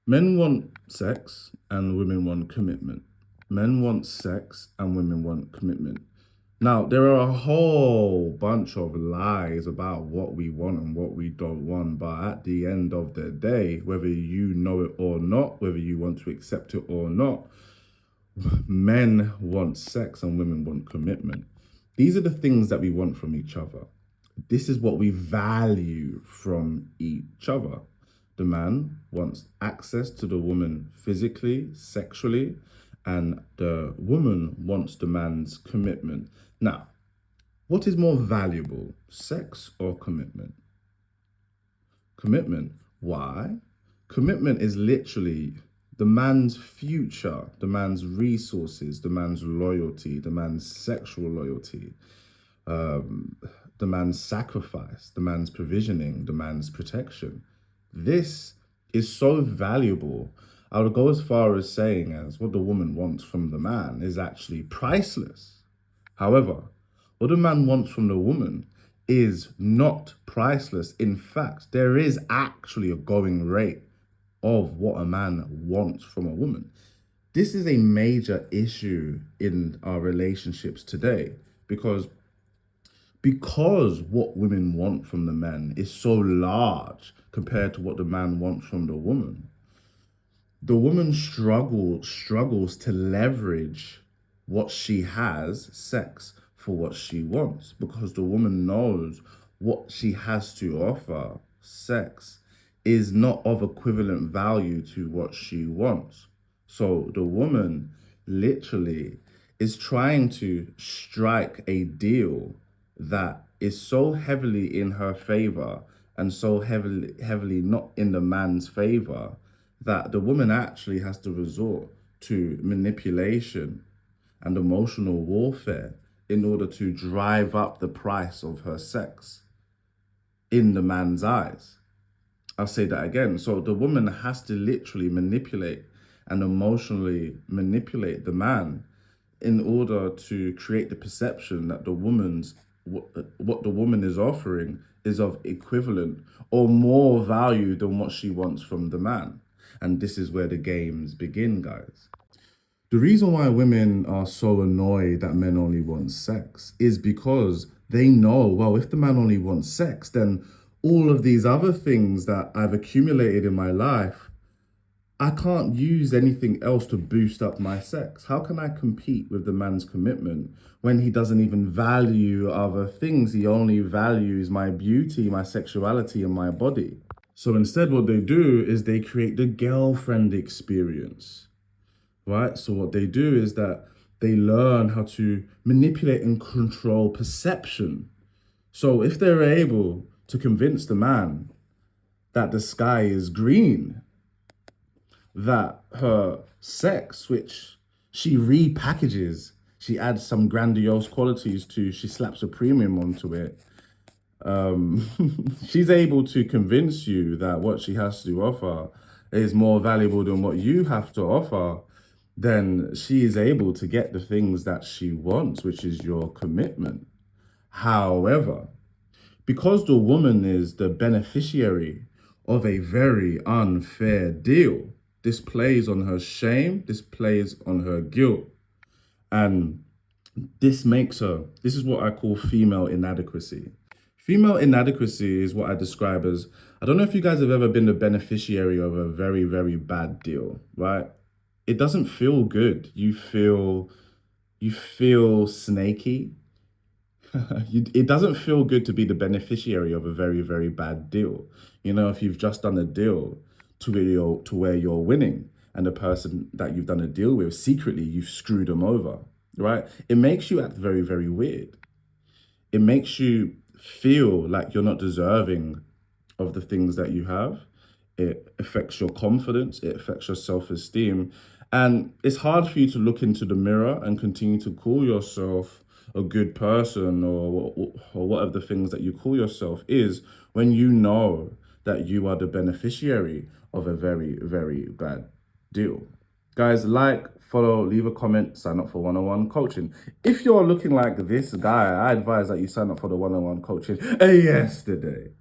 Men want sex and women want commitment. Men want sex and women want commitment. Now, there are a whole bunch of lies about what we want and what we don't want, but at the end of the day, whether you know it or not, whether you want to accept it or not, men want sex and women want commitment. These are the things that we want from each other. This is what we value from each other. The man wants access to the woman physically, sexually, and the woman wants the man's commitment. Now, what is more valuable, sex or commitment? Commitment. Why? Commitment is literally the man's future, the man's resources, the man's loyalty, the man's sexual loyalty, um, the man's sacrifice, the man's provisioning, the man's protection. This is so valuable. I would go as far as saying as what the woman wants from the man is actually priceless. However, what a man wants from the woman is not priceless. In fact, there is actually a going rate of what a man wants from a woman. This is a major issue in our relationships today because what women want from the men is so large compared to what the man wants from the woman struggles to leverage what she has, sex, for what she wants, because the woman knows what she has to offer, sex, is not of equivalent value to what she wants. So the woman literally is trying to strike a deal that is so heavily in her favor and so heavily not in the man's favor that the woman actually has to resort to manipulation and emotional warfare in order to drive up the price of her sex in the man's eyes. I'll say that again. So the woman has to literally manipulate and emotionally manipulate the man in order to create the perception that what the woman is offering is of equivalent or more value than what she wants from the man. And this is where the games begin, guys. The reason why women are so annoyed that men only want sex is because they know, well, if the man only wants sex, then all of these other things that I've accumulated in my life, I can't use anything else to boost up my sex. How can I compete with the man's commitment when he doesn't even value other things? He only values my beauty, my sexuality, and my body. So instead, what they do is they create the girlfriend experience, right? So what they do is that they learn how to manipulate and control perception. So if they're able to convince the man that the sky is green, that her sex, which she repackages, she adds some grandiose qualities to, she slaps a premium onto it. She's able to convince you that what she has to offer is more valuable than what you have to offer. Then she is able to get the things that she wants, which is your commitment. However, because the woman is the beneficiary of a very unfair deal, this plays on her shame, this plays on her guilt. And this is what I call female inadequacy. Female inadequacy is what I describe as, I don't know if you guys have ever been the beneficiary of a very, very bad deal, right? It doesn't feel good. You feel snaky. It doesn't feel good to be the beneficiary of a very, very bad deal. You know, if you've just done a deal to where you're winning, and the person that you've done a deal with, secretly you've screwed them over, right? It makes you act very, very weird. It makes you feel like you're not deserving of the things that you have. It affects your confidence, it affects your self-esteem. And it's hard for you to look into the mirror and continue to call yourself a good person, or whatever the things that you call yourself is, when you know that you are the beneficiary of a very, very bad deal. Guys, like, follow, leave a comment, sign up for one-on-one coaching. If you're looking like this guy, I advise that you sign up for the one-on-one coaching yesterday.